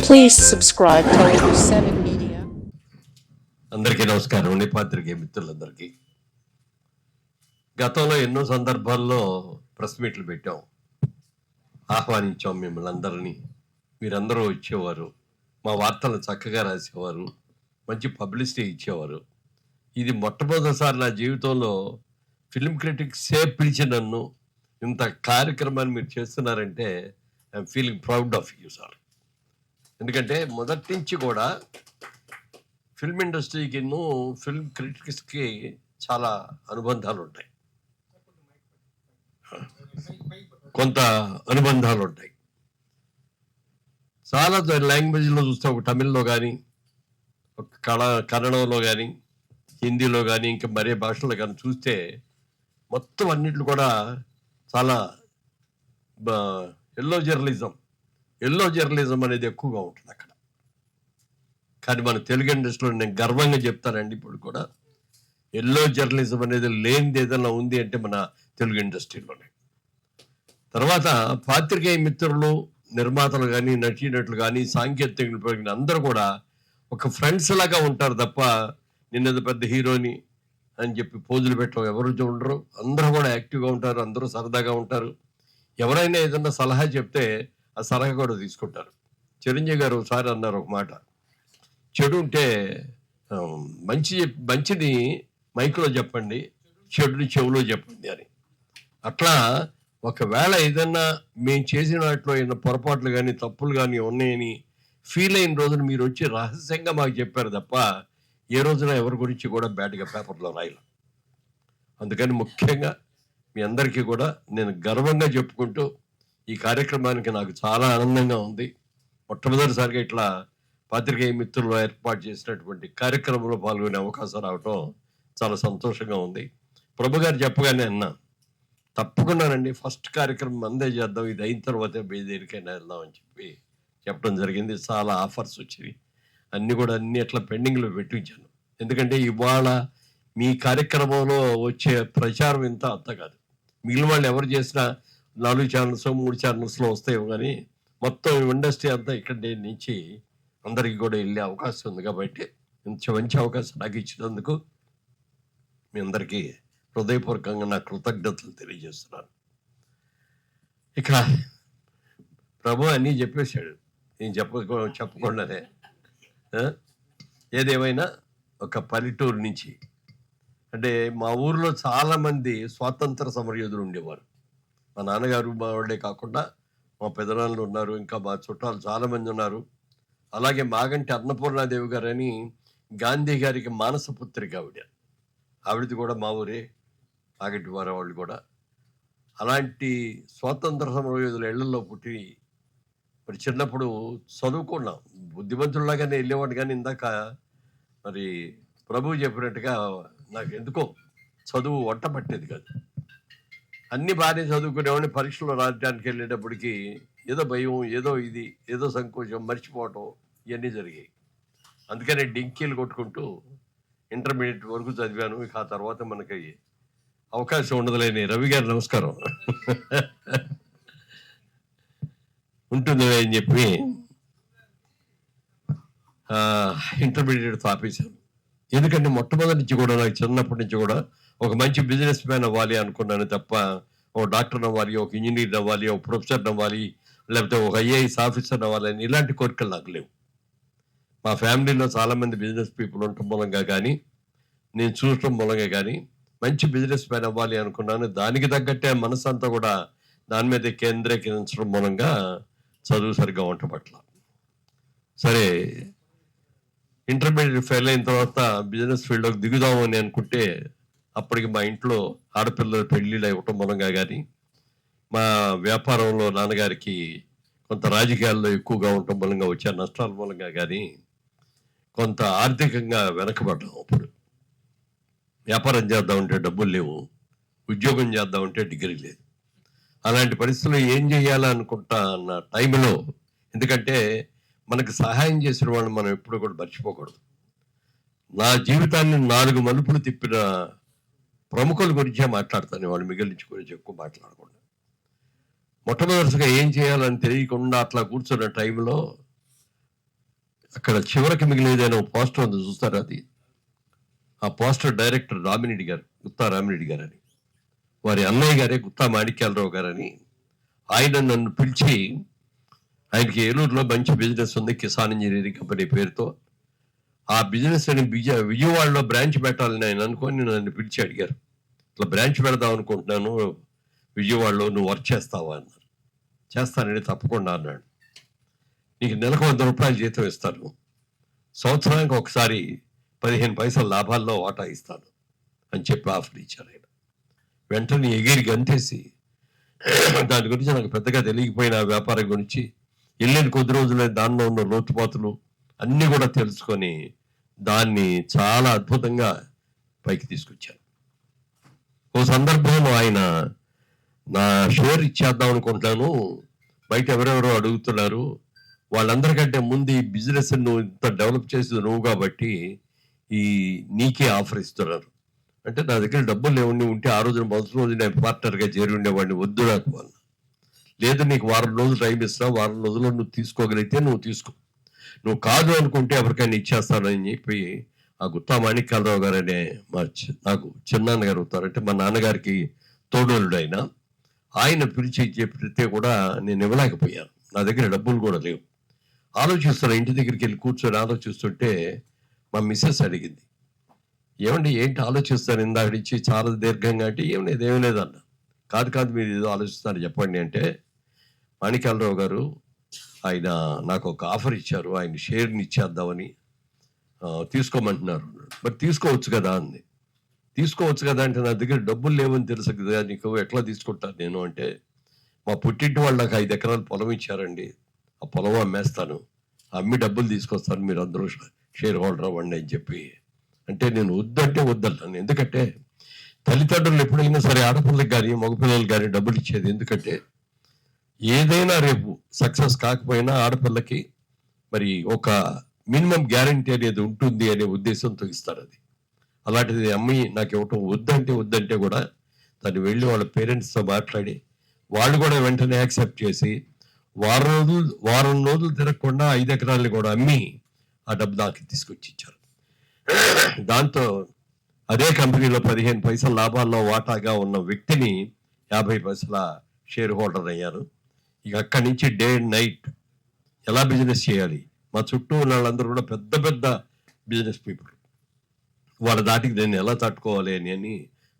Please subscribe to 7 Media. అందరికీ నమస్కారం అండి. పాత్రికేయ మిత్రులందరికీ గతంలో ఎన్నో సందర్భాల్లో ప్రెస్ మీట్లు పెట్టాం, ఆహ్వానించాం మిమ్మల్ని అందరినీ. మీరందరూ వచ్చేవారు, మా వార్తలను చక్కగా రాసేవారు, మంచి పబ్లిసిటీ ఇచ్చేవారు. ఇది మొట్టమొదటిసారి నా జీవితంలో ఫిల్మ్ క్రిటిక్సే పిలిచి నన్ను ఇంత కార్యక్రమాన్ని మీరు చేస్తున్నారంటే I'm feeling proud of you sir. ఎందుకంటే మొదటి నుంచి కూడా ఫిల్మ్ ఇండస్ట్రీకి ఫిల్మ్ క్రిటిక్స్కి చాలా అనుబంధాలు ఉంటాయి, కొంత అనుబంధాలు ఉంటాయి. చాలా లాంగ్వేజ్లో చూస్తే ఒక తమిళ్లో కానీ, ఒక కన్నడంలో కానీ, హిందీలో కానీ, ఇంకా మరే భాషలో కానీ చూస్తే మొత్తం అన్నిట్లు కూడా చాలా ఎల్లో జర్నలిజం అనేది ఎక్కువగా ఉంటుంది అక్కడ. కానీ మన తెలుగు ఇండస్ట్రీలో నేను గర్వంగా చెప్తానండి, ఇప్పుడు కూడా ఎల్లో జర్నలిజం అనేది లేనిది ఏదైనా ఉంది అంటే మన తెలుగు ఇండస్ట్రీలోనే. తర్వాత పాత్రికేయ మిత్రులు, నిర్మాతలు కానీ, నటీనటులు కానీ, సాంకేతికులు అందరూ కూడా ఒక ఫ్రెండ్స్ లాగా ఉంటారు తప్ప నిన్నది పెద్ద హీరోని అని చెప్పి పోజులు పెట్టడం ఎవరు ఉండరు. అందరూ కూడా యాక్టివ్గా ఉంటారు, అందరూ సరదాగా ఉంటారు. ఎవరైనా ఏదన్నా సలహా చెప్తే ఆ సలహా కూడా తీసుకుంటారు. చిరంజీవి గారు ఒకసారి అన్నారు ఒక మాట, చెడు ఉంటే మంచిని మైక్లో చెప్పండి, చెడుని చెవులో చెప్పండి అని. అట్లా ఒకవేళ ఏదన్నా మేము చేసిన వాటిలో ఏదైనా పొరపాట్లు కానీ, తప్పులు కానీ ఉన్నాయని ఫీల్ అయిన రోజున మీరు వచ్చి రహస్యంగా మాకు చెప్పారు తప్ప ఏ రోజున ఎవరి గురించి కూడా బ్యాడ్గా పేపర్లో రాయాలి. అందుకని ముఖ్యంగా మీ అందరికీ కూడా నేను గర్వంగా చెప్పుకుంటూ, ఈ కార్యక్రమానికి నాకు చాలా ఆనందంగా ఉంది. మొట్టమొదటిసారిగా ఇట్లా పాత్రికేయ మిత్రులు ఏర్పాటు చేసినటువంటి కార్యక్రమంలో పాల్గొనే అవకాశం రావటం చాలా సంతోషంగా ఉంది. ప్రభు గారు చెప్పగానే అన్నా, తప్పకుండానండి ఫస్ట్ కార్యక్రమం అందే చేద్దాం, ఇది అయిన తర్వాతే దేనికైనా వెళ్దాం అని చెప్పి చెప్పడం జరిగింది. చాలా ఆఫర్స్ వచ్చేవి, అన్నీ అట్లా పెండింగ్లో పెట్టించాను. ఎందుకంటే ఇవాళ మీ కార్యక్రమంలో వచ్చే ప్రచారం ఇంత అంత కాదు. మిగిలిన వాళ్ళు ఎవరు చేసినా 4 ఛానల్స్ 3 ఛానల్స్లో వస్తాయి, కానీ మొత్తం ఇండస్ట్రీ అంతా ఇక్కడ నుంచి అందరికీ కూడా వెళ్ళే అవకాశం ఉంది. కాబట్టి ఇంత మంచి అవకాశం నాకు ఇచ్చినందుకు మీ అందరికీ హృదయపూర్వకంగా నా కృతజ్ఞతలు తెలియజేస్తున్నాను. ఇక ప్రభు అన్నీ చెప్పేశాడు, నేను చెప్పకుండానే. ఏదేమైనా ఒక పల్లెటూరు నుంచి, అంటే మా ఊర్లో చాలామంది స్వాతంత్ర సమరయోధులు ఉండేవారు. మా నాన్నగారు మా వాళ్ళే కాకుండా మా పెదనాన్నలు ఉన్నారు, ఇంకా మా చుట్టాలు చాలామంది ఉన్నారు. అలాగే మాగంటి అన్నపూర్ణాదేవి గారు అని గాంధీ గారికి మానసపుత్రిక ఆవిడది కూడా మా ఊరే, మాగంటి వారు వాళ్ళు కూడా. అలాంటి స్వాతంత్ర సమరయోధుల ఇళ్లలో పుట్టి మరి చిన్నప్పుడు చదువుకున్నాం, బుద్ధిమంతుల్లాగానే వెళ్ళేవాడు. కానీ ఇందాక మరి ప్రభు చెప్పినట్టుగా నాకు ఎందుకో చదువు వంట పట్టేది కాదు. అన్ని బాగానే చదువుకునేవాడిని, పరీక్షలు రాయడానికి వెళ్ళేటప్పటికి ఏదో భయం, ఏదో సంకోచం, మర్చిపోవటం ఇవన్నీ జరిగాయి. అందుకని డింకీలు కొట్టుకుంటూ ఇంటర్మీడియట్ వరకు చదివాను. ఇక ఆ తర్వాత మనకి అవకాశం ఉండదులేని. రవి గారు నమస్కారం ఉంటుంది అని చెప్పి ఇంటర్మీడియట్ ఆపేశాను. ఎందుకంటే మొట్టమొదటి నుంచి కూడా నాకు చిన్నప్పటి నుంచి కూడా ఒక మంచి బిజినెస్ మ్యాన్ అవ్వాలి అనుకున్నాను తప్ప ఒక డాక్టర్ అవ్వాలి, ఒక ఇంజనీర్ అవ్వాలి, ఒక ప్రొఫెసర్ అవ్వాలి, లేకపోతే ఒక ఐఏఎస్ ఆఫీసర్ అవ్వాలని ఇలాంటి కోరికలు నాకు లేవు. మా ఫ్యామిలీలో చాలామంది బిజినెస్ పీపుల్ ఉండటం మూలంగా కానీ, నేను చూడటం మూలంగా కానీ మంచి బిజినెస్ మ్యాన్ అవ్వాలి అనుకున్నాను. దానికి తగ్గట్టే మనసు అంతా కూడా దాని మీద కేంద్రీకరించడం మూలంగా చదువు సరిగ్గా వంట పట్ల. సరే, ఇంటర్మీడియట్ ఫెయిల్ అయిన తర్వాత బిజినెస్ ఫీల్డ్లోకి దిగుదామని అనుకుంటే అప్పటికి మా ఇంట్లో ఆడపిల్లలు పెళ్ళిళ్ళు ఇవ్వటం మూలంగా కానీ, మా వ్యాపారంలో నాన్నగారికి కొంత రాజకీయాల్లో ఎక్కువగా ఉండటం మూలంగా వచ్చే నష్టాల మూలంగా కానీ కొంత ఆర్థికంగా వెనకబడ్డాం. అప్పుడు వ్యాపారం చేద్దామంటే డబ్బులు లేవు, ఉద్యోగం చేద్దామంటే డిగ్రీ లేదు. అలాంటి పరిస్థితుల్లో ఏం చేయాలనుకుంటా అన్న టైంలో, ఎందుకంటే మనకు సహాయం చేసిన వాళ్ళు మనం ఎప్పుడు కూడా మర్చిపోకూడదు. నా జీవితాన్ని 4 మలుపులు తిప్పిన ప్రముఖుల గురించే మాట్లాడతాను, వాళ్ళు మిగిలించి గురించి ఎక్కువ మాట్లాడకుండా. మొట్టమొదటిగా ఏం చేయాలని తెలియకుండా అట్లా కూర్చున్న టైంలో అక్కడ చివరికి మిగిలేదైనా పోస్టర్ ఉంది చూస్తారా అది? ఆ పోస్టర్ డైరెక్టర్ రామిరెడ్డి గారు, గుత్తా రామిరెడ్డి గారు అని, వారి అన్నయ్య గారే గుత్తా మాణిక్యాలరావు గారని. ఆయన నన్ను పిలిచి, ఆయనకి ఏలూరులో మంచి బిజినెస్ ఉంది, కిసాన్ ఇంజనీరింగ్ కంపెనీ పేరుతో. ఆ బిజినెస్ అని విజయవాడలో బ్రాంచ్ పెట్టాలని ఆయన అనుకొని నన్ను పిలిచి అడిగారు, ఇట్లా బ్రాంచ్ పెడదాం అనుకుంటున్నాను విజయవాడలో, నువ్వు వర్క్ చేస్తావా అన్నారు. చేస్తానండి తప్పకుండా అన్నాడు. నీకు నెలకు 100 రూపాయలు జీతం ఇస్తాను, సంవత్సరానికి ఒకసారి 15 పైసల లాభాల్లో వాటా ఇస్తాను అని చెప్పి ఆఫర్ ఇచ్చారు ఆయన. వెంటనే ఎగిరి గంతేసి, దాని గురించి నాకు పెద్దగా తెలియకపోయిన ఆ వ్యాపారం గురించి వెళ్ళిన కొద్ది రోజులే దానిలో ఉన్న లోతుపాతులు అన్నీ కూడా తెలుసుకొని దాన్ని చాలా అద్భుతంగా పైకి తీసుకొచ్చాను. ఓ సందర్భంలో ఆయన, నా షేర్ ఇచ్చేద్దాం అనుకుంటున్నాను, బయట ఎవరెవరో అడుగుతున్నారు, వాళ్ళందరికంటే ముందు ఈ బిజినెస్ నువ్వు ఇంత డెవలప్ చేసేది నువ్వు కాబట్టి నీకే ఆఫర్ ఇస్తున్నారు అంటే, నా దగ్గర డబ్బులు లేవండి, ఉంటే ఆ రోజున మొదటి రోజు నేను పార్ట్నర్గా చేరి ఉండేవాడిని, వద్దు నాకు వాళ్ళు. లేదు, నీకు వారం రోజులు టైం ఇస్తా, వారం రోజుల్లో నువ్వు తీసుకోగలిగితే నువ్వు తీసుకో, నువ్వు కాదు అనుకుంటే ఎవరికైనా ఇచ్చేస్తానని చెప్పి ఆ గుత్తా మాణిక్యాలరావు గారు అనే నాకు చిన్నాన్నగారు అవుతారు, అంటే మా నాన్నగారికి తోడోలుడు ఆయన పిలిచి చెప్తే కూడా నేను ఇవ్వలేకపోయాను, నా దగ్గర డబ్బులు కూడా లేవు. ఆలోచిస్తున్నా, ఇంటి దగ్గరికి వెళ్ళి కూర్చొని ఆలోచిస్తుంటే మా మిస్సెస్ అడిగింది, ఏమండి ఏంటి ఆలోచిస్తాను ఇందాక నుంచి చాలా దీర్ఘంగా అంటే, ఏం లేదన్న. కాదు మీరు ఏదో ఆలోచిస్తారు చెప్పండి అంటే, మాణిక్యాలరావు గారు ఆయన నాకు ఒక ఆఫర్ ఇచ్చారు, ఆయన షేర్ని ఇచ్చేద్దామని తీసుకోమంటున్నారు. మరి తీసుకోవచ్చు కదా అంది. తీసుకోవచ్చు కదా అంటే, నా దగ్గర డబ్బులు లేవని తెలుసు కదా నీకు, ఎట్లా తీసుకుంటాను నేను అంటే, మా పుట్టింటి వాళ్ళు నాకు 5 ఎకరాల పొలం ఇచ్చారండి, ఆ పొలం అమ్మేస్తాను, అమ్మి డబ్బులు తీసుకొస్తాను, మీరు అందరూ షేర్ హోల్డర్ అవ్వండి అని చెప్పి. అంటే నేను వద్దంటే వద్దన్నాను. ఎందుకంటే తల్లిదండ్రులు ఎప్పుడైనా సరే ఆడపిల్లకి కానీ మగపిల్లలకు కానీ డబ్బులు ఇచ్చేది, ఎందుకంటే ఏదైనా రేపు సక్సెస్ కాకపోయినా ఆడపిల్లకి మరి ఒక మినిమం గ్యారంటీ అనేది ఉంటుంది అనే ఉద్దేశంతో ఇస్తారు. అది అలాంటిది అమ్మాయి నాకు ఇవ్వటం వద్దంటే కూడా తను వెళ్ళి వాళ్ళ పేరెంట్స్తో మాట్లాడి వాళ్ళు కూడా వెంటనే యాక్సెప్ట్ చేసి వారం రోజులు తిరగకుండా 5 ఎకరాలని కూడా అమ్మి ఆ డబ్బు నాకు తీసుకొచ్చి ఇచ్చారు. దాంతో అదే కంపెనీలో 15 పైసల లాభాల్లో వాటాగా ఉన్న వ్యక్తిని 50 పైసల షేర్ హోల్డర్ అయ్యారు. ఇక అక్కడి నుంచి డే అండ్ నైట్ ఎలా బిజినెస్ చేయాలి, మా చుట్టూ ఉన్న వాళ్ళందరూ కూడా పెద్ద పెద్ద బిజినెస్ పీపుల్, వాళ్ళ దాటికి దాన్ని ఎలా తట్టుకోవాలి అని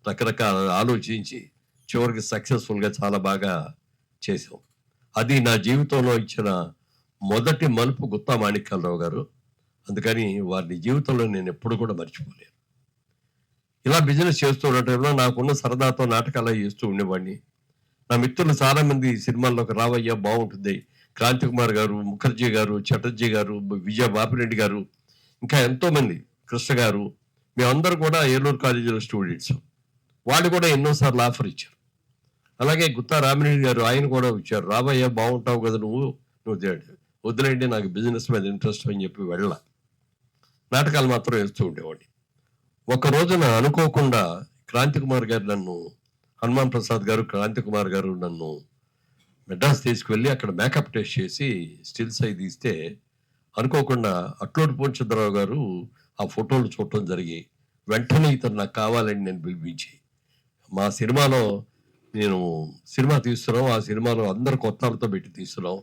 రకరకాల ఆలోచించి చివరికి సక్సెస్ఫుల్గా చాలా బాగా చేసాం. అది నా జీవితంలో ఇచ్చిన మొదటి మలుపు గుత్తా మాణిక్యాలరావు గారు. అందుకని వారి జీవితంలో నేను ఎప్పుడు కూడా మర్చిపోలేను. ఇలా బిజినెస్ చేస్తూ ఉండటంలో నాకున్న సరదాతో నాటకాలు చేస్తూ ఉండేవాడిని. నా మిత్రులు చాలా మంది సినిమాల్లోకి రావయ్యా బాగుంటుంది, క్రాంతి కుమార్ గారు, ముఖర్జీ గారు, చటర్జీ గారు, విజయ బాపిరెడ్డి గారు, ఇంకా ఎంతో మంది, కృష్ణ గారు, మేమందరూ కూడా ఏలూరు కాలేజీలో స్టూడెంట్స్. వాళ్ళు కూడా ఎన్నోసార్లు ఆఫర్ ఇచ్చారు. అలాగే గుత్తా రామిరెడ్డి గారు, ఆయన కూడా వచ్చారు, రావయ్యా బాగుంటావు కదా నువ్వు వద్దులేండి నాకు బిజినెస్ మీద ఇంట్రెస్ట్ అని చెప్పి వెళ్ళ నాటకాలు మాత్రం వేస్తూ ఉండేవాడిని. ఒక రోజున అనుకోకుండా క్రాంతి కుమార్ గారు నన్ను, హనుమాన్ ప్రసాద్ గారు, క్రాంతి కుమార్ గారు నన్ను మెడ్రాస్ తీసుకువెళ్ళి అక్కడ మేకప్ టెస్ట్ చేసి స్టిల్స్ అయి తీస్తే అనుకోకుండా అట్లోటి పూర్ణచంద్రరావు గారు ఆ ఫోటోలు చూడటం జరిగి వెంటనే ఇతను నాకు కావాలని నేను పిలిపించి, మా సినిమాలో నేను సినిమా తీస్తున్నాం, ఆ సినిమాలో అందరు కొత్తలతో పెట్టి తీస్తున్నాం,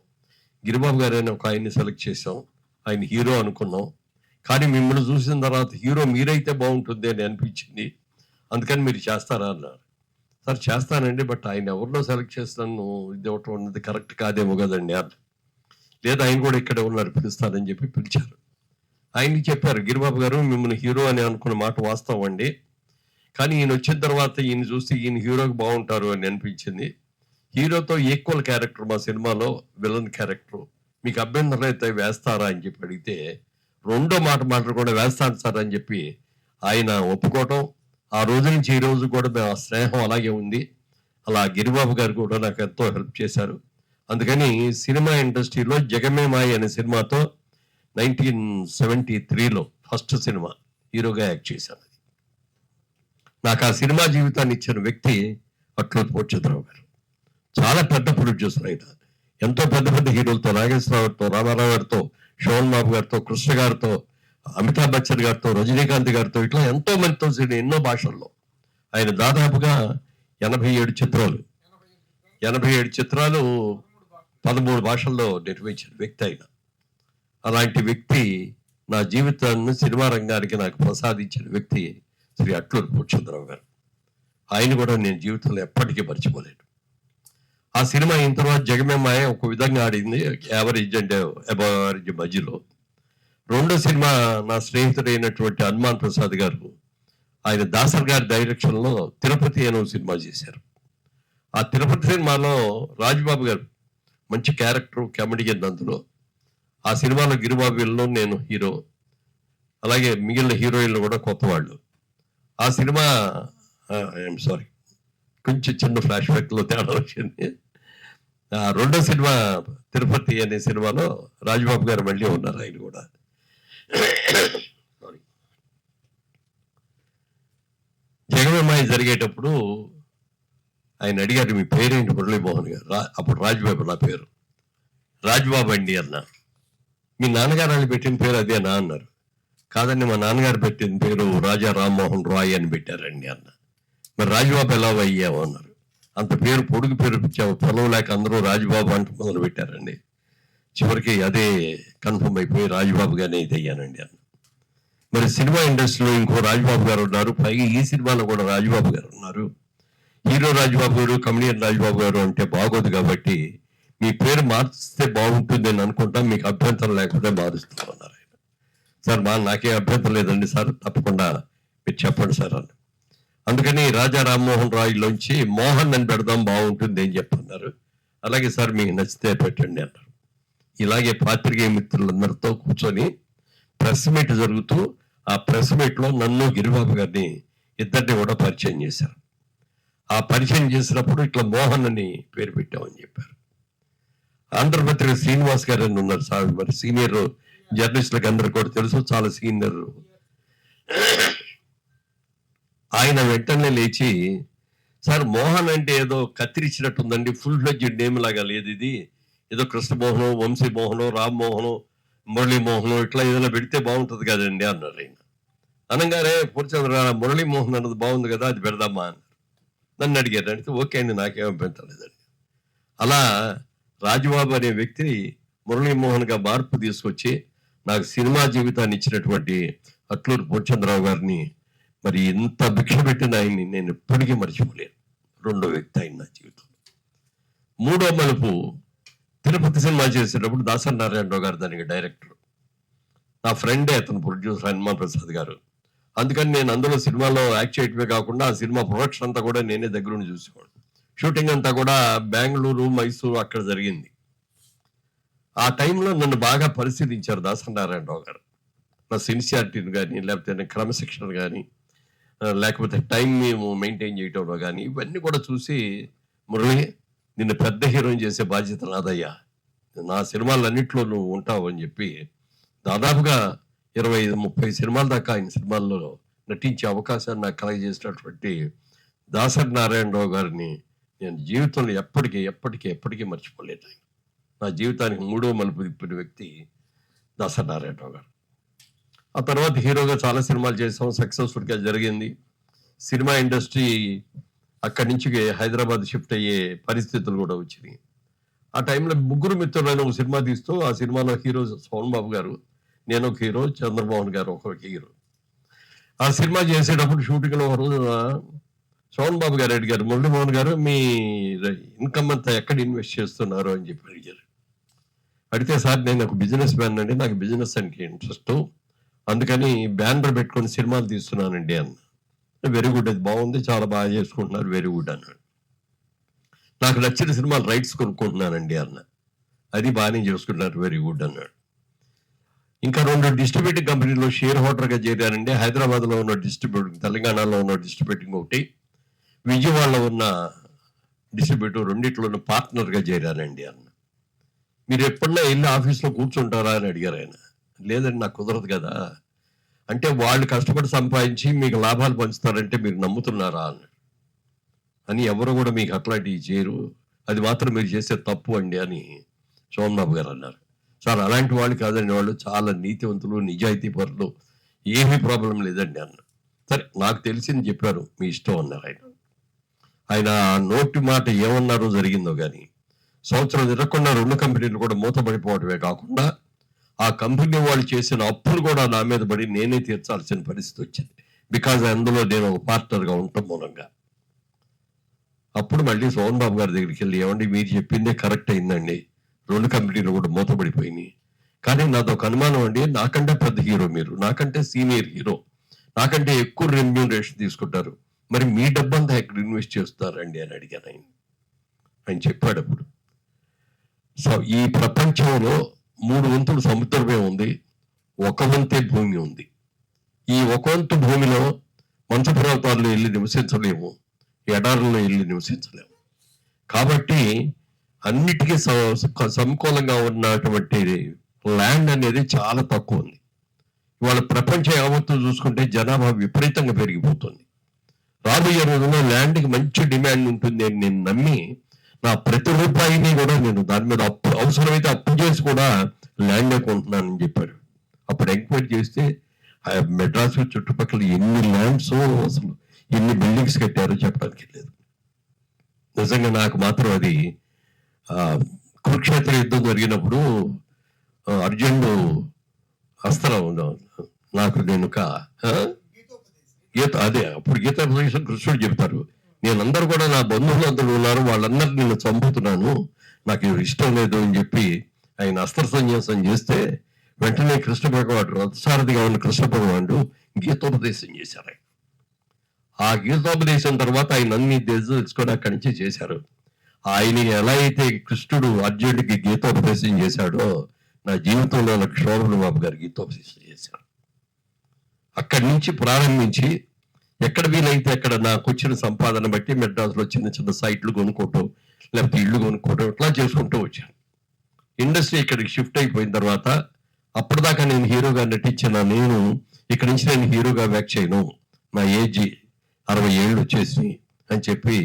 గిరిబాబు గారు అని ఒక ఆయన్ని సెలెక్ట్ చేసాం, ఆయన హీరో అనుకున్నాం, కానీ మిమ్మల్ని చూసిన తర్వాత హీరో మీరైతే బాగుంటుంది అని అనిపించింది, అందుకని మీరు చేస్తారా అన్నారు. సార్ చేస్తానండి, బట్ ఆయన ఎవరిలో సెలెక్ట్ చేస్తాను ఇది ఒకటి ఉన్నది కరెక్ట్ కాదేమో కదండి అని. లేదా ఆయన కూడా ఇక్కడ ఉన్నారు పిలుస్తారని చెప్పి పిలిచారు. ఆయనకి చెప్పారు, గిరిబాబు గారు మిమ్మల్ని హీరో అని అనుకున్న మాట వాస్తవం అండి, కానీ ఈయన వచ్చిన తర్వాత ఈయన చూస్తే ఈయన హీరోకి బాగుంటారు అని అనిపించింది. హీరోతో ఈక్వల్ క్యారెక్టర్ మా సినిమాలో విలన్ క్యారెక్టర్, మీకు అభ్యంతరం అయితే వేస్తారా అని చెప్పి అడిగితే, రెండో మాట కూడా వేస్తాను సార్ అని చెప్పి ఆయన ఒప్పుకోవటం. ఆ రోజు నుంచి ఈ రోజు కూడా మేము ఆ స్నేహం అలాగే ఉంది. అలా గిరిబాబు గారు కూడా నాకు ఎంతో హెల్ప్ చేశారు. అందుకని సినిమా ఇండస్ట్రీలో జగమే మాయ అనే సినిమాతో 1973లో ఫస్ట్ సినిమా హీరోగా యాక్ట్ చేశాను. నాకు ఆ సినిమా జీవితాన్ని ఇచ్చిన వ్యక్తి అట్లోటి పూర్ణచంద్రరావు గారు. చాలా పెద్ద ప్రొడ్యూసర్ ఆయన, ఎంతో పెద్ద పెద్ద హీరోలతో, నాగేశ్వరరావుతో, రామారావు గారితో శోభన్ బాబు గారితో, కృష్ణ గారితో, అమితాబ్ బచ్చన్ గారితో, రజనీకాంత్ గారితో, ఇట్లా ఎంతో మందితో ఎన్నో భాషల్లో ఆయన దాదాపుగా 87 చిత్రాలు 87 చిత్రాలు 13 భాషల్లో నిర్మించిన వ్యక్తి ఆయన. అలాంటి వ్యక్తి నా జీవితాన్ని సినిమా రంగానికి నాకు ప్రసాదించిన వ్యక్తి శ్రీ అట్లూరి పూర్ణచంద్రరావు గారు. ఆయన కూడా నేను జీవితంలో ఎప్పటికీ మర్చిపోలేను. ఆ సినిమా అయిన తర్వాత జగమేమాయ ఒక విధంగా ఆడింది, యావరేజ్ అంటే అబవ్ యావరేజ్ మధ్యలో. రెండో సినిమా నా స్నేహితుడైనటువంటి హనుమాన్ ప్రసాద్ గారు, ఆయన దాసర్ గారి డైరెక్షన్లో తిరుపతి అనే సినిమా చేశారు. ఆ తిరుపతి సినిమాలో రాజ్బాబు గారు మంచి క్యారెక్టర్, కామెడియన్ అందులో. ఆ సినిమాలో గిరిబాబుల్లో నేను హీరో, అలాగే మిగిలిన హీరోయిన్లు కూడా కొత్త వాళ్ళు. ఆ సినిమా ఐఎమ్ సారీ, కొంచెం చిన్న ఫ్లాష్ బ్యాక్లో తేడా వచ్చింది. రెండో సినిమా తిరుపతి అనే సినిమాలో రాజ్బాబు గారు మళ్ళీ ఉన్నారు. ఆయన కూడా సారీ, జగమేమాయి జరిగేటప్పుడు ఆయన అడిగారు, మీ పేరేంటి? మురళీమోహన్ గారు. అప్పుడు రాజ్బాబు నా పేరు. రాజ్బాబు అండి అన్న. మీ నాన్నగారు వాళ్ళు పెట్టిన పేరు అదేనా అన్నారు. కాదండి, మా నాన్నగారు పెట్టిన పేరు రాజా రామ్మోహన్ రాయ్ అని పెట్టారండి అన్న. మరి రాజ్బాబు ఎలా అయ్యావు అన్నారు. అంత పేరు పొడుగు పేరు పొలం లేక అందరూ రాజ్బాబు అంటూ మొదలు పెట్టారండి. చివరికి అదే కన్ఫర్మ్ అయిపోయి రాజ్బాబుగానే ఇది అయ్యానండి అన్న. మరి సినిమా ఇండస్ట్రీలో ఇంకో రాజ్బాబు గారు ఉన్నారు, పైగా ఈ సినిమాలో కూడా రాజ్బాబు గారు ఉన్నారు. హీరో రాజ్బాబు గారు, కమెడియన్ రాజ్బాబు గారు అంటే బాగోదు, కాబట్టి మీ పేరు మార్చితే బాగుంటుంది అని అనుకుంటా, మీకు అభ్యంతరం లేకుండా మారుస్తూ ఉన్నారు ఆయన. సార్ నాకే అభ్యంతరం లేదండి సార్, తప్పకుండా మీరు చెప్పండి సార్ అని. అందుకని రాజా రామ్మోహన్ రాయ్లోంచి మోహన్ అని పెడదాం, బాగుంటుంది అని చెప్పన్నారు. అలాగే సార్ మీకు నచ్చితే పెట్టండి అన్నారు. ఇలాగే పాత్రికేయ మిత్రులందరితో కూర్చొని ప్రెస్ మీట్ జరుగుతూ, ఆ ప్రెస్ మీట్లో నన్ను గిరిబాబు గారిని ఇద్దరిని కూడా పరిచయం చేశారు. ఆ పరిచయం చేసినప్పుడు ఇట్లా మోహన్ అని పేరు పెట్టామని చెప్పారు. ఆంధ్రపత్రిక శ్రీనివాస్ గారు అని ఉన్నారు సార్, మరి సీనియర్ జర్నలిస్టులకు అందరూ కూడా తెలుసు, చాలా సీనియర్. ఆయన వెంటనే లేచి, సార్ మోహన్ అంటే ఏదో కత్తిరించినట్టుందండి, ఫుల్ ఫ్లెడ్జ్డ్ నేమ్ లాగా లేదు ఇది, ఏదో కృష్ణమోహను, వంశీమోహను, రామ్మోహను, మురళీమోహను ఇట్లా ఏదైనా పెడితే బాగుంటుంది కదండి అన్నారు ఆయన. అనగానే పూర్చంద్ర మురళీమోహన్ అన్నది బాగుంది కదా, అది పెడదామా అన్నారు. నన్ను అడిగారు, అడిగితే ఓకే అండి, నాకేం అభ్యంతరం లేదండి. అలా రాజబాబు అనే వ్యక్తి మురళీమోహన్గా మార్పు తీసుకొచ్చి నాకు సినిమా జీవితాన్ని ఇచ్చినటువంటి అట్లూరి పూర్ణచంద్రరావు గారిని, మరి ఇంత భిక్ష పెట్టిన ఆయన్ని నేను ఎప్పటికీ మర్చిపోలేను. రెండో వ్యక్తి ఆయన నా జీవితంలో. మూడో మలుపు తిరుపతి సినిమా చేసేటప్పుడు దాసరి నారాయణరావు గారు దానికి డైరెక్టర్. నా ఫ్రెండే అతను ప్రొడ్యూసర్ హనుమాన్ ప్రసాద్ గారు. అందుకని నేను అందులో సినిమాలో యాక్ట్ చేయటమే కాకుండా ఆ సినిమా ప్రొడక్షన్ అంతా కూడా నేనే దగ్గర నుండి చూసేవాడు. షూటింగ్ అంతా కూడా బెంగళూరు, మైసూరు అక్కడ జరిగింది. ఆ టైంలో నన్ను బాగా పరిశీలించారు దాసరి నారాయణరావు గారు. నా సిన్సియారిటీని కానీ, లేకపోతే క్రమశిక్షణ కానీ, లేకపోతే టైం మేము మెయింటైన్ చేయటంలో కానీ, ఇవన్నీ కూడా చూసి, మురళి నిన్ను పెద్ద హీరోయిన్ చేసే బాధ్యత నాదయ్యా, నా సినిమాలన్నింటిలో నువ్వు ఉంటావు అని చెప్పి దాదాపుగా 25-30 సినిమాల దాకా ఆయన సినిమాల్లో నటించే అవకాశాన్ని నాకు కలగజేసినటువంటి దాసరి నారాయణరావు గారిని నేను జీవితంలో ఎప్పటికీ మర్చిపోలేదు. ఆయన నా జీవితానికి మూడో మలుపు తిప్పిన వ్యక్తి దాసరి నారాయణరావు గారు. ఆ తర్వాత హీరోగా చాలా సినిమాలు చేసాం, సక్సెస్ఫుల్గా జరిగింది. సినిమా ఇండస్ట్రీ అక్కడి నుంచి హైదరాబాద్ షిఫ్ట్ అయ్యే పరిస్థితులు కూడా వచ్చినాయి. ఆ టైంలో ముగ్గురు మిత్రులైన ఒక సినిమా తీస్తూ, ఆ సినిమాలో హీరో శోభన్ బాబు గారు, నేను ఒక హీరో, చంద్రమోహన్ గారు ఒక హీరో. ఆ సినిమా చేసేటప్పుడు షూటింగ్లో ఒక రోజు శోభన్ బాబు గారు అడిగారు, మురళీమోహన్ గారు మీ ఇన్కమ్ అంతా ఎక్కడ ఇన్వెస్ట్ చేస్తున్నారు అని చెప్పి అడిగారు. అడిగితే సార్ నేను ఒక బిజినెస్ మ్యాన్ అండి, నాకు బిజినెస్ అంటే ఇంట్రెస్ట్, అందుకని బ్యానర్ పెట్టుకొని సినిమాలు తీస్తున్నానండి అన్న. వెరీ గుడ్, అది బాగుంది, చాలా బాగా చేసుకుంటున్నారు, వెరీ గుడ్ అన్నాడు. నాకు నచ్చిన సినిమాలు రైట్స్ కొనుక్కుంటున్నానండి అన్న. అది బాగానే చేసుకుంటున్నారు, వెరీ గుడ్ అన్నాడు. ఇంకా 2 డిస్ట్రిబ్యూటింగ్ కంపెనీలో షేర్ హోల్డర్గా చేరానండి. హైదరాబాద్లో ఉన్న డిస్ట్రిబ్యూటింగ్, తెలంగాణలో ఉన్న డిస్ట్రిబ్యూటింగ్ ఒకటి, విజయవాడలో ఉన్న డిస్ట్రిబ్యూటర్, రెండిట్లోనూ పార్ట్నర్గా చేరానండి అన్న. మీరు ఎప్పుడన్నా వెళ్ళి ఆఫీస్లో కూర్చుంటారా అని అడిగారు ఆయన. లేదండి, నాకు కుదరదు కదా. అంటే వాళ్ళు కష్టపడి సంపాదించి మీకు లాభాలు పంచుతారంటే మీరు నమ్ముతున్నారా అన్నాడు. అని ఎవరు కూడా మీకు అట్లాంటివి చేయరు, అది మాత్రం మీరు చేసే తప్పు అండి అని శోభన్ బాబు గారు అన్నారు. సార్ అలాంటి వాళ్ళు కాదండి, వాళ్ళు చాలా నీతివంతులు, నిజాయితీ పరులు, ఏమీ ప్రాబ్లం లేదండి అన్న. సరే నాకు తెలిసింది చెప్పారు, మీ ఇష్టం అన్నారు ఆయన. ఆయన నోటి మాట ఏమన్నారో జరిగిందో కానీ సంవత్సరం తిరగకుండా 2 కంపెనీలు కూడా మూతపడిపోవడమే కాకుండా ఆ కంపెనీ వాళ్ళు చేసిన అప్పులు కూడా నా మీద పడి నేనే తీర్చాల్సిన పరిస్థితి వచ్చింది. బికాజ్ అందులో నేను ఒక పార్ట్నర్గా ఉండటం మూలంగా. అప్పుడు మళ్ళీ సోహన్ బాబు గారి దగ్గరికి వెళ్ళి, ఏమండి మీరు చెప్పిందే కరెక్ట్ అయిందండి, 2 కంపెనీలు కూడా మూతపడిపోయినాయి, కానీ నాది ఒక అనుమానం అండి, నాకంటే పెద్ద హీరో మీరు, నాకంటే సీనియర్ హీరో, నాకంటే ఎక్కువ రెమ్యూనరేషన్ తీసుకుంటారు, మరి మీ డబ్బంతా ఎక్కడ ఇన్వెస్ట్ చేస్తారండి అని అడిగాను ఆయన. ఆయన చెప్పాడు అప్పుడు, సో ఈ ప్రపంచంలో 3 వంతులు సముద్రమే ఉంది, 1 వంతే భూమి ఉంది. ఈ 1 వంతు భూమిలో మంచు పర్వతాల్లో వెళ్ళి నివసించలేము, ఎడారుల్లో వెళ్ళి నివసించలేము. కాబట్టి అన్నిటికీ సమకూలంగా ఉన్నటువంటి ల్యాండ్ అనేది చాలా తక్కువ ఉంది. ఇవాళ ప్రపంచం యావత్తు చూసుకుంటే జనాభా విపరీతంగా పెరిగిపోతుంది. రాబోయే రోజుల్లో ల్యాండ్కి మంచి డిమాండ్ ఉంటుంది అని నేను నమ్మి నా ప్రతి రూపాయిని కూడా నేను దాని మీద అవసరమైతే అప్పు చేసి కూడా ల్యాండ్ కొంటున్నానని చెప్పారు. అప్పుడు ఎంక్వైరీ చేస్తే మెడ్రాస్ చుట్టుపక్కల ఎన్ని ల్యాండ్స్, అసలు ఎన్ని బిల్డింగ్స్ కట్టారో చెప్పడానికి లేదు. నిజంగా నాకు మాత్రం అది కురుక్షేత్ర యుద్ధం జరిగినప్పుడు అర్జునుడు అస్త్రం నాకు నేను గీత అదే అప్పుడు గీతాపదేశం కృష్ణుడు చెప్తారు, నేనందరూ కూడా నా బంధువులు అందరూ ఉన్నారు, వాళ్ళందరూ నేను చంపుతున్నాను, నాకు ఇష్టం లేదు అని చెప్పి ఆయన అస్త్ర సన్యాసం చేస్తే వెంటనే కృష్ణ భగవానుడు, రథసారథిగా ఉన్న కృష్ణ భగవానుడు గీతోపదేశం చేశారు. ఆ గీతోపదేశం తర్వాత ఆయన అన్ని తెలుసుకొని అక్కడి నుంచి చేశారు. ఆయన ఎలా అయితే కృష్ణుడు అర్జునుడికి గీతోపదేశం చేశాడో నా జీవితంలో శోభన్ బాబు గారు గీతోపదేశం చేశారు. అక్కడి నుంచి ప్రారంభించి ఎక్కడ వీలైతే అక్కడ నాకు వచ్చిన సంపాదన బట్టి మెడ్రాస్లో చిన్న చిన్న సైట్లు కొనుక్కోవటం, లేకపోతే ఇళ్ళు కొనుక్కోవటం, ఇట్లా చేసుకుంటూ వచ్చాను. ఇండస్ట్రీ ఇక్కడికి షిఫ్ట్ అయిపోయిన తర్వాత అప్పటిదాకా నేను హీరోగా నటించిన నేను ఇక్కడి నుంచి నేను హీరోగా బ్యాక్ చేయను, నా ఏజ్ 60 ఏళ్ళు వచ్చేసి అని చెప్పి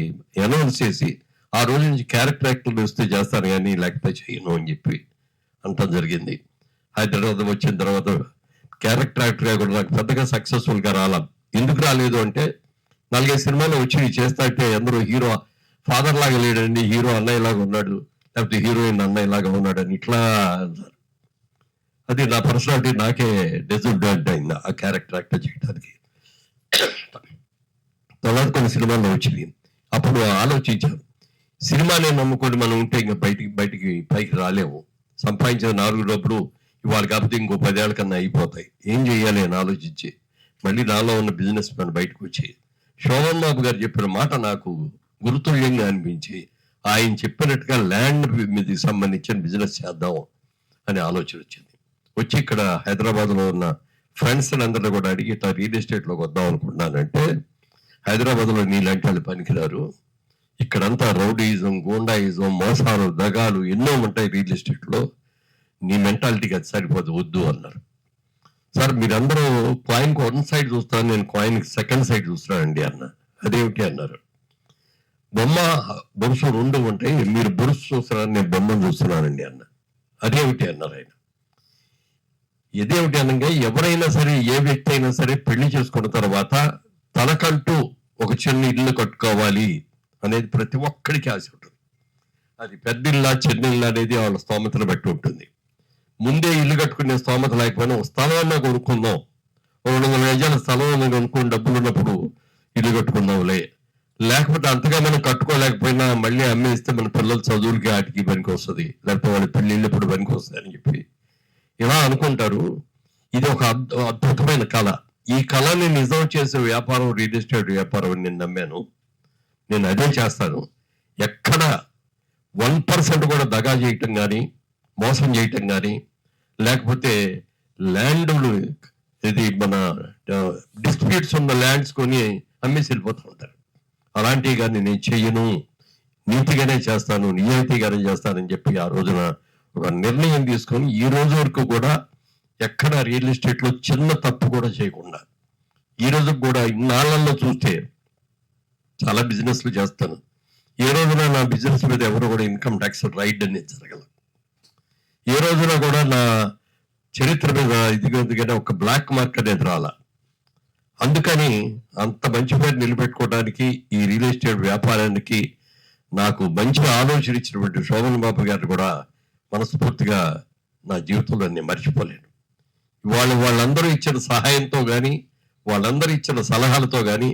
అనౌన్స్ చేసి ఆ రోజు నుంచి క్యారెక్టర్ యాక్టర్లు వస్తే చేస్తాను కానీ లేకపోతే చేయను అని చెప్పి అంటం జరిగింది. హైదరాబాద్ వచ్చిన తర్వాత క్యారెక్టర్ యాక్టర్గా కూడా నాకు పెద్దగా సక్సెస్ఫుల్గా రాలా. ఎందుకు రాలేదు అంటే 4-5 సినిమాలు వచ్చి చేస్తాంటే అందరూ హీరో ఫాదర్ లాగా లేడండి, హీరో అన్నయ్య లాగా ఉన్నాడు, లేకపోతే హీరోయిన్ అన్నయ్య లాగా ఉన్నాడు అని ఇట్లా అన్నారు. అది నా పర్సనాలిటీ నాకే డిజర్వ్డ్ అయింది ఆ క్యారెక్టర్ యాక్టర్ చేయడానికి. తర్వాత కొన్ని సినిమాల్లో వచ్చింది. అప్పుడు ఆలోచించాను, సినిమానే నమ్ముకొని మనం ఉంటే ఇంకా బయటికి పైకి రాలేము, సంపాదించిన 4 డబ్బులు ఇవాళ కాకపోతే ఇంకో 10 ఏళ్ళ కన్నా అయిపోతాయి, ఏం చెయ్యాలి అని ఆలోచించి మళ్ళీ నాలో ఉన్న బిజినెస్ మ్యాన్ బయటకు వచ్చి శోభన్ బాబు గారు చెప్పిన మాట నాకు గురుతుల్యంగా అనిపించి ఆయన చెప్పినట్టుగా ల్యాండ్ మీద సంబంధించిన బిజినెస్ చేద్దాం అనే ఆలోచన వచ్చింది. వచ్చి ఇక్కడ హైదరాబాద్లో ఉన్న ఫ్రెండ్స్ అందరినీ కూడా అడిగి ఇట్లా రియల్ ఎస్టేట్లోకి వద్దాం అనుకుంటున్నానంటే, హైదరాబాద్లో నీలాంటి వాళ్ళు పనికిరారు, ఇక్కడంతా రౌడీయిజం, గూండాయిజం, మోసాలు, దగాలు ఎన్నో ఉంటాయి రియల్ ఎస్టేట్లో, నీ మెంటాలిటీకి అది సరిపోదు, వద్దు అన్నారు. సార్ మీరందరూ కాయిన్కి 1 సైడ్ చూస్తాను, నేను కాయిన్కి 2nd సైడ్ చూస్తున్నానండి అన్న. అదేమిటి అన్నారు, బొరుసు 2 ఉంటాయి, మీరు బొరుసు చూస్తున్నారని నేను బొమ్మను చూస్తున్నానండి అన్న. అదేమిటి అన్నారు ఆయన. ఇదేమిటి అనగా ఎవరైనా సరే, ఏ వ్యక్తి అయినా సరే పెళ్లి చేసుకున్న తర్వాత తనకంటూ ఒక చిన్న ఇల్లు కట్టుకోవాలి అనేది ప్రతి ఒక్కడికి ఆశ ఉంటుంది. అది పెద్ద ఇల్లా చిన్న ఇల్లు అనేది వాళ్ళ స్తోమతను బట్టి ఉంటుంది. ముందే ఇల్లు కట్టుకునే స్తోమత లేకపోయినా స్థలాన్ని కొనుక్కుందాం, 200 గజాల స్థలం కొనుక్కుని డబ్బులు ఉన్నప్పుడు ఇల్లు కట్టుకుందాంలే, లేకపోతే అంతగా మనం కట్టుకోలేకపోయినా మళ్ళీ అమ్మేస్తే మన పిల్లల చదువులకి ఆటికి పనికి వస్తుంది, లేకపోతే వాళ్ళ పెళ్ళిళ్ళప్పుడు పనికి వస్తుంది అని చెప్పి ఇలా అనుకుంటారు. ఇది ఒక అద్భుతమైన కళ. ఈ కళని నిజం చేసే వ్యాపారం రియల్ ఎస్టేట్ వ్యాపారం అని నేను నమ్మాను. నేను అదే చేస్తాను. ఎక్కడ 1% కూడా దగా చేయటం కానీ, మోసం చేయటం కానీ, లేకపోతే ల్యాండ్లు ఇది మన డిస్ప్యూట్స్ ఉన్న ల్యాండ్స్ కొని అమ్మేసి వెళ్ళిపోతూ ఉంటారు. అలాంటివి కానీ నేను చెయ్యను, నీతిగానే చేస్తాను, నిజాయితీగానే చేస్తానని చెప్పి ఆ రోజున ఒక నిర్ణయం తీసుకొని ఈ రోజు వరకు కూడా ఎక్కడ రియల్ ఎస్టేట్లో చిన్న తప్పు కూడా చేయకుండా, ఈ రోజు కూడా ఇన్నాళ్ళల్లో చూస్తే చాలా బిజినెస్లు చేస్తాను, ఏ రోజున నా బిజినెస్ మీద ఎవరు కూడా ఇన్కమ్ ట్యాక్స్ రైడ్ అనేది జరగల. ఏ రోజున కూడా నా చరిత్ర మీద ఎందుకంటే ఒక బ్లాక్ మార్క్ అనేది రాలా. అందుకని అంత మంచి పేరు నిలబెట్టుకోవడానికి ఈ రియల్ ఎస్టేట్ వ్యాపారానికి నాకు మంచి ఆలోచన ఇచ్చినటువంటి శోభన్ బాబు గారు కూడా మనస్ఫూర్తిగా నా జీవితంలో నేను మర్చిపోలేను. వాళ్ళందరూ ఇచ్చిన సహాయంతో కానీ వాళ్ళందరూ ఇచ్చిన సలహాలతో కానీ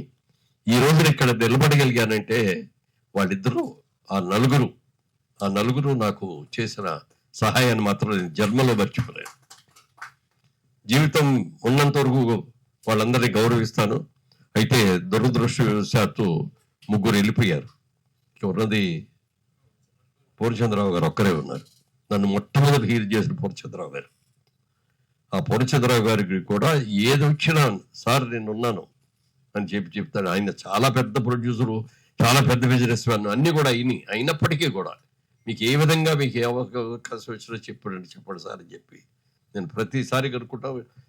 ఈ రోజున ఇక్కడ నిలబడగలిగానంటే వాళ్ళిద్దరూ ఆ నలుగురు నాకు చేసిన సహాయాన్ని మాత్రం నేను జన్మలో మర్చిపోలేను. జీవితం ఉన్నంత వరకు వాళ్ళందరినీ గౌరవిస్తాను. అయితే దురదృష్టవశాత్తు ముగ్గురు వెళ్ళిపోయారు. ఉన్నది పూర్ణచంద్రరావు గారు ఒక్కరే ఉన్నారు. నన్ను మొట్టమొదటి హీల్ చేసిన పూర్ణచంద్రరావు గారు. ఆ పూర్ణచంద్రరావు గారికి కూడా ఏది వచ్చినా సార్ నేను ఉన్నాను అని చెప్తాడు. ఆయన చాలా పెద్ద ప్రొడ్యూసరు, చాలా పెద్ద బిజినెస్ మ్యాన్, అన్ని కూడా అయినప్పటికీ కూడా మీకు ఏ విధంగా మీకు ఏ అవకాశం వచ్చినా చెప్పండి సార్ అని చెప్పి నేను ప్రతిసారి కనుక్కుంటా.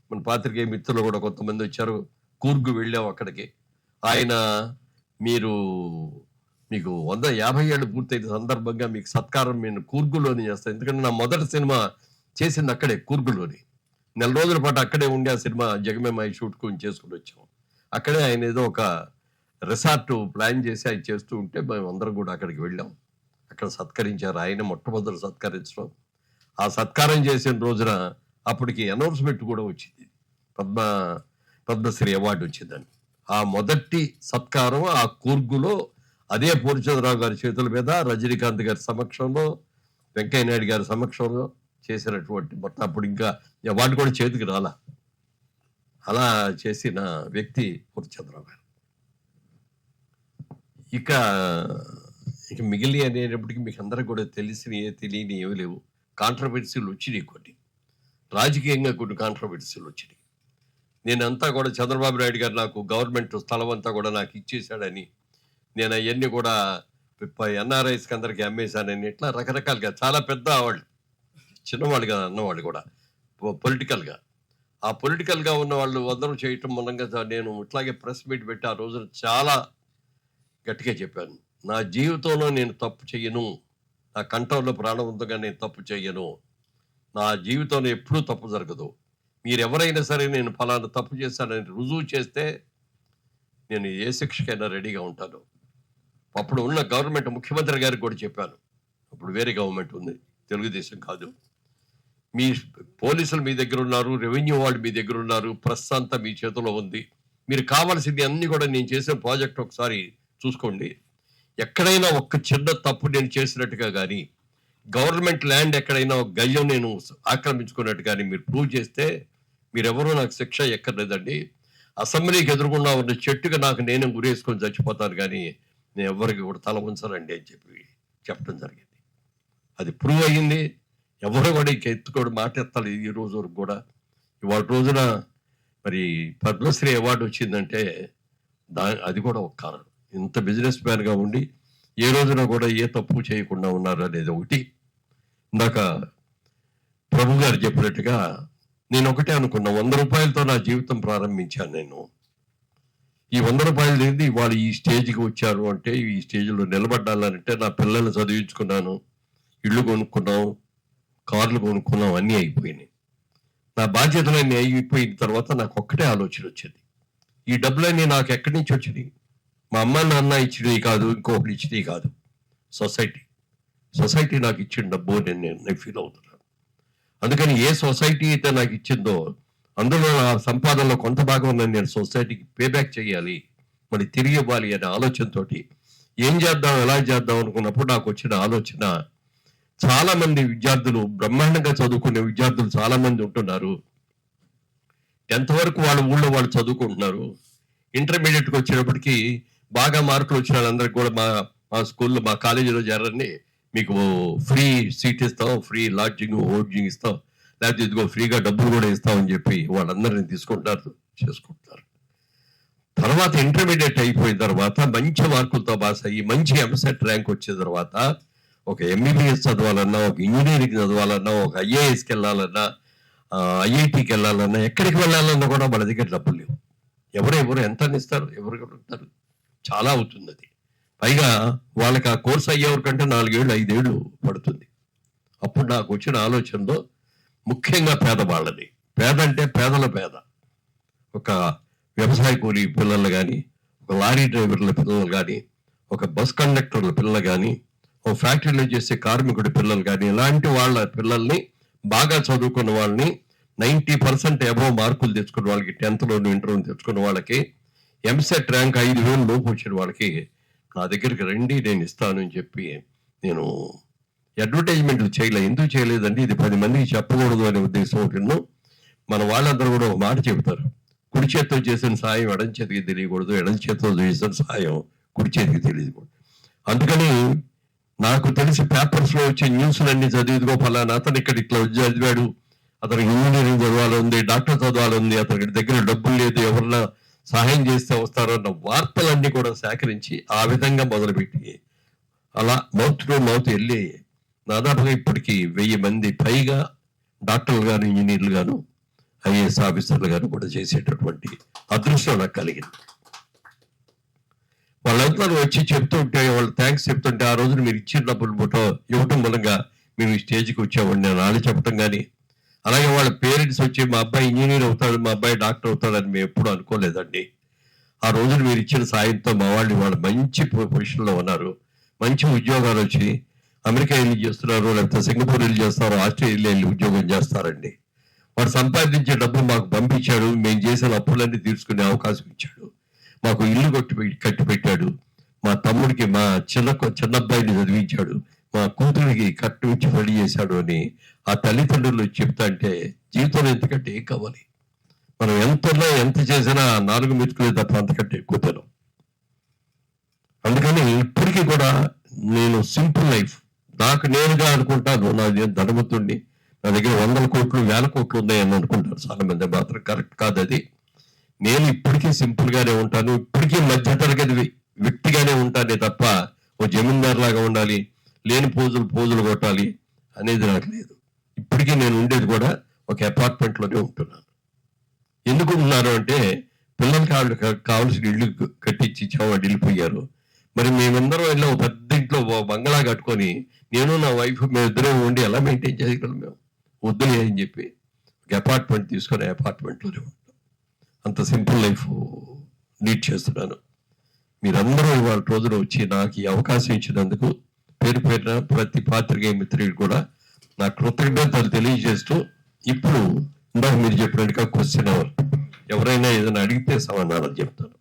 మన పాత్రికేయ మిత్రులు కూడా కొంతమంది వచ్చారు, కూర్గు వెళ్ళాం అక్కడికి. ఆయన మీకు 150 ఏళ్ళు పూర్తయిన సందర్భంగా మీకు సత్కారం నేను కూర్గులోని చేస్తాను. ఎందుకంటే నా మొదటి సినిమా చేసింది అక్కడే కూర్గులోని. 4 రోజుల పాటు అక్కడే ఉండి ఆ సినిమా జగమేమాయి షూట్ చేసుకుని వచ్చాం. అక్కడే ఆయన ఏదో ఒక రిసార్ట్ ప్లాన్ చేసి ఆయన చేస్తూ ఉంటే మేము అందరం కూడా అక్కడికి వెళ్ళాం. అక్కడ సత్కరించారు. ఆయన మొట్టమొదటి సత్కరించడం. ఆ సత్కారం చేసిన రోజున అప్పటికి అనౌన్స్మెంట్ కూడా వచ్చింది, పద్మశ్రీ అవార్డు వచ్చిందని. ఆ మొదటి సత్కారం ఆ కూర్గులో అదే పూర్ణచంద్రరావు గారి చేతుల మీద రజనీకాంత్ గారి సమక్షంలో, వెంకయ్య నాయుడు గారి సమక్షంలో చేసినటువంటి మొత్తం. అప్పుడు ఇంకా అవార్డు కూడా చేతికి రాలా. అలా చేసిన వ్యక్తి పూర్ణచంద్రరావు గారు. ఇక మిగిలి అనేటప్పటికీ మీకు అందరికి కూడా తెలియని ఏమి లేవు. కాంట్రవర్సీలు వచ్చినాయి, కొన్ని రాజకీయంగా కొన్ని కాంట్రవర్సీలు వచ్చినాయి. నేనంతా కూడా చంద్రబాబు నాయుడు గారు నాకు గవర్నమెంట్ స్థలం అంతా కూడా నాకు ఇచ్చేసాడని, నేను అవన్నీ కూడా ఎన్ఆర్ఐస్కి అందరికి అమ్మేశానని, ఇట్లా రకరకాలుగా చాలా పెద్ద వాళ్ళు, చిన్నవాళ్ళుగా అన్నవాళ్ళు కూడా పొలిటికల్గా. ఆ పొలిటికల్గా ఉన్న వాళ్ళు అందరూ చేయటం మూలంగా నేను ఇట్లాగే ప్రెస్ మీట్ పెట్టి ఆ రోజున చాలా గట్టిగా చెప్పాను, నా జీవితంలో నేను తప్పు చెయ్యను, నా కంఠంలో ప్రాణం ఉందగా నేను తప్పు చెయ్యను, నా జీవితంలో ఎప్పుడూ తప్పు జరగదు. మీరు ఎవరైనా సరే నేను ఫలానా తప్పు చేశానని రుజువు చేస్తే నేను ఏ శిక్షకైనా రెడీగా ఉంటాను. అప్పుడు ఉన్న గవర్నమెంట్ ముఖ్యమంత్రి గారికి కూడా చెప్పాను. అప్పుడు వేరే గవర్నమెంట్ ఉంది, తెలుగుదేశం కాదు. మీ పోలీసులు మీ దగ్గర ఉన్నారు, రెవెన్యూ వాళ్ళు మీ దగ్గర ఉన్నారు, ప్రెస్ అంతా మీ చేతిలో ఉంది. మీరు కావాల్సింది అన్ని కూడా నేను చేసిన ప్రాజెక్ట్ ఒకసారి చూసుకోండి. ఎక్కడైనా ఒక్క చిన్న తప్పు నేను చేసినట్టుగా కానీ, గవర్నమెంట్ ల్యాండ్ ఎక్కడైనా ఒక గయ్యం నేను ఆక్రమించుకున్నట్టు కానీ మీరు ప్రూవ్ చేస్తే మీరెవరూ నాకు శిక్ష ఎక్కర్లేదండి. అసెంబ్లీకి ఎదురుకుండా ఉన్న చెట్టుగా నాకు నేను గురేసుకొని చచ్చిపోతాను, కానీ నేను ఎవరికి కూడా తల ఉంచనండి అని చెప్పడం జరిగింది. అది ప్రూవ్ అయ్యింది. ఎవరు కూడా ఇంక ఎత్తుకోవడం మాట ఎత్తాలి ఈ రోజు వరకు కూడా. ఇవాళ రోజున మరి పద్మశ్రీ అవార్డు వచ్చిందంటే అది కూడా ఒక కారణం. ఇంత బిజినెస్ మ్యాన్గా ఉండి ఏ రోజున కూడా ఏ తప్పు చేయకుండా ఉన్నారు అనేది ఒకటి. ఇందాక ప్రభు గారు చెప్పినట్టుగా నేను ఒకటే అనుకున్నా, 100 రూపాయలతో నా జీవితం ప్రారంభించాను నేను. ఈ 100 రూపాయలు ఏంది ఇవాళ ఈ స్టేజ్కి వచ్చారు అంటే, ఈ స్టేజ్లో నిలబడ్డాలంటే నా పిల్లల్ని చదివించుకున్నాను, ఇళ్ళు కొనుక్కున్నాం, కార్లు కొనుక్కున్నాం, అన్నీ అయిపోయినాయి. నా బాధ్యతలన్నీ అయిపోయిన తర్వాత నాకు ఒక్కటే ఆలోచన వచ్చింది, ఈ డబ్బులన్నీ నాకు ఎక్కడి నుంచి వచ్చినాయి? మా అమ్మ నాన్న ఇచ్చినవి కాదు, ఇంకొకటి ఇచ్చినవి కాదు, సొసైటీ నాకు ఇచ్చిన డబ్బు నేను ఫీల్ అవుతున్నాను. అందుకని ఏ సొసైటీ అయితే నాకు ఇచ్చిందో అందులో నా సంపాదనలో కొంత భాగం నేను సొసైటీకి పేబ్యాక్ చేయాలి, మరి తిరిగి ఇవ్వాలి అనే ఆలోచనతో ఏం చేద్దాం, ఎలా చేద్దాం అనుకున్నప్పుడు నాకు వచ్చిన ఆలోచన, చాలా మంది విద్యార్థులు, బ్రహ్మాండంగా చదువుకునే విద్యార్థులు చాలా మంది ఉంటున్నారు. 10th వరకు వాళ్ళ ఊళ్ళో వాళ్ళు చదువుకుంటున్నారు. ఇంటర్మీడియట్కి వచ్చేటప్పటికి బాగా మార్కులు వచ్చిన వాళ్ళందరికీ కూడా మా స్కూల్లో, మా కాలేజీలో చేరండి, మీకు ఫ్రీ సీట్ ఇస్తాం, ఫ్రీ లాడ్జింగ్ హోడ్జింగ్ ఇస్తాం, లేకపోతే ఇదిగో ఫ్రీగా డబ్బులు కూడా ఇస్తామని చెప్పి వాళ్ళందరినీ తీసుకుంటారు, చేసుకుంటారు. తర్వాత ఇంటర్మీడియట్ అయిపోయిన తర్వాత మంచి మార్కులతో పాస్ అయ్యి మంచి ఎంసెట్ ర్యాంక్ వచ్చిన తర్వాత ఒక ఎంబీబీఎస్ చదవాలన్నా, ఒక ఇంజనీరింగ్ చదవాలన్నా, ఒక ఐఏఎస్కి వెళ్ళాలన్నా, ఐఐటికి వెళ్ళాలన్నా, ఎక్కడికి వెళ్ళాలన్నా కూడా వాళ్ళ దగ్గర డబ్బులు లేవు. ఎవరు ఎంత ఇస్తారు, ఎవరు అడుగుతారు? చాలా అవుతుంది అది. పైగా వాళ్ళకి ఆ కోర్స్ అయ్యేవరకంటే 4 ఏళ్ళు 5 ఏళ్ళు పడుతుంది. అప్పుడు నాకు వచ్చిన ఆలోచనలో ముఖ్యంగా పేదవాళ్ళని, పేద అంటే పేదల పేద, ఒక వ్యవసాయ కూలి పిల్లలు కానీ, ఒక లారీ డ్రైవర్ల పిల్లలు కానీ, ఒక బస్ కండక్టర్ల పిల్లలు కానీ, ఒక ఫ్యాక్టరీలో చేసే కార్మికుడి పిల్లలు కానీ, ఇలాంటి వాళ్ళ పిల్లల్ని, బాగా చదువుకున్న వాళ్ళని, 90% అబోవ్ మార్కులు తెచ్చుకున్న వాళ్ళకి, 10th ఇంటర్లో తెచ్చుకున్న వాళ్ళకి, ఎంసెట్ ర్యాంక్ 5,000 లోపు వచ్చిన వాళ్ళకి నా దగ్గరికి రండి, నేను ఇస్తాను అని చెప్పి నేను అడ్వర్టైజ్మెంట్లు చేయలేదు. ఎందుకు చేయలేదండి, ఇది 10 మందికి చెప్పకూడదు అనే ఉద్దేశం ఒకటి. మన వాళ్ళందరూ కూడా ఒక మాట చెబుతారు, కుడి చేతితో చేసిన సాయం ఎడం చేతికి తెలియకూడదు, ఎడం చేతితో చేసిన సాయం కుడి చేతికి తెలియదు. అందుకని నాకు తెలిసి పేపర్స్లో వచ్చే న్యూస్లన్నీ చదివిదిగో ఫలానా అతను ఇక్కడ ఇట్లా చదివాడు, అతనికి ఇంజనీరింగ్ చదవాలంది, డాక్టర్ చదవాలంది, అతనికి దగ్గర డబ్బులు లేదు, ఎవరన్నా సహాయం చేస్తే వస్తారన్న వార్తలన్నీ కూడా సేకరించి ఆ విధంగా మొదలుపెట్టి అలా మౌత్ టు మౌత్ వెళ్ళి దాదాపుగా ఇప్పటికీ 1000 మంది పైగా డాక్టర్లు గాను, ఇంజనీర్లు గాను, ఐఏఎస్ ఆఫీసర్లు గాను కూడా చేసేటటువంటి అదృష్టం నాకు కలిగింది. వాళ్ళంతా వచ్చి చెప్తుంటే, వాళ్ళు థ్యాంక్స్ చెప్తుంటే, ఆ రోజున మీరు ఇచ్చిన డబ్బులు ఇవ్వటం మూలంగా మేము ఈ స్టేజ్కి వచ్చామని నేను వాళ్ళు చెప్పడం కానీ, అలాగే వాళ్ళ పేరెంట్స్ వచ్చి మా అబ్బాయి ఇంజనీర్ అవుతాడు, మా అబ్బాయి డాక్టర్ అవుతాడని మేము ఎప్పుడు అనుకోలేదండి. ఆ రోజున మీరు ఇచ్చిన సాయంతో మా వాళ్ళు మంచి పొజిషన్లో ఉన్నారు, మంచి ఉద్యోగాలు వచ్చి అమెరికా వెళ్ళి చేస్తున్నారు, లేకపోతే సింగపూర్ వెళ్ళి చేస్తారు, ఆస్ట్రేలియా వెళ్ళి ఉద్యోగం చేస్తారండి. వాడు సంపాదించే డబ్బు మాకు పంపించాడు, మేము చేసిన అప్పులన్నీ తీర్చుకునే అవకాశం ఇచ్చాడు, మాకు ఇల్లు కట్టి పెట్టాడు, మా తమ్ముడికి మా చిన్నబ్బాయిని చదివించాడు, మా కూతురికి కట్టు ఇచ్చి పెళ్లి చేశాడు అని ఆ తల్లిదండ్రులు చెప్తా అంటే జీవితంలో ఎంతకంటే ఏం కావాలి? మనం ఎంత చేసినా 4 మెతుకులే తప్ప అంతకంటే ఎక్కువ తినం. అందుకని ఇప్పటికీ కూడా నేను సింపుల్ లైఫ్, నాకు నేనుగా అనుకుంటాను, నా ధనవంతుడిని, నా దగ్గర 100 కోట్లు 1000 కోట్లు ఉన్నాయని అనుకుంటారు చాలా మంది, మాత్రం కరెక్ట్ కాదు అది. నేను ఇప్పటికీ సింపుల్ గానే ఉంటాను, ఇప్పటికీ మధ్యతరగతి వ్యక్తిగానే ఉంటానే తప్ప ఓ జమీందార్ లాగా ఉండాలి, లేని పోజులు కొట్టాలి అనేది నాకు లేదు. ఇప్పటికీ నేను ఉండేది కూడా ఒక అపార్ట్మెంట్లోనే ఉంటున్నాను. ఎందుకు ఉన్నాను అంటే పిల్లలకి కావాల్సిన ఇల్లు కట్టించి ఇచ్చాము, వెళ్ళిపోయారు. మరి మేమందరం వెళ్ళి ఒక పెద్ద ఇంట్లో బంగళా కట్టుకొని నేను నా వైఫ్ మేమిద్దరం ఉండి ఎలా మెయింటైన్ చేయగలం? మేము వద్దులే అని చెప్పి ఒక అపార్ట్మెంట్ తీసుకొని అపార్ట్మెంట్లోనే ఉంటాం. అంత సింపుల్ లైఫ్ లీడ్ చేస్తున్నాను. మీరందరూ ఇవాళ రోజున వచ్చి నాకు ఈ అవకాశం ఇచ్చినందుకు పేరు పేరున ప్రతి పాత్రికేయ మిత్రుడికి కూడా నా కృతజ్ఞతలు తెలియజేస్తూ, ఇప్పుడు ఇందాక మీరు చెప్పినట్టుగా క్వశ్చన్ ఎవరైనా ఏదైనా అడిగితే సమాధానం చెప్తాను.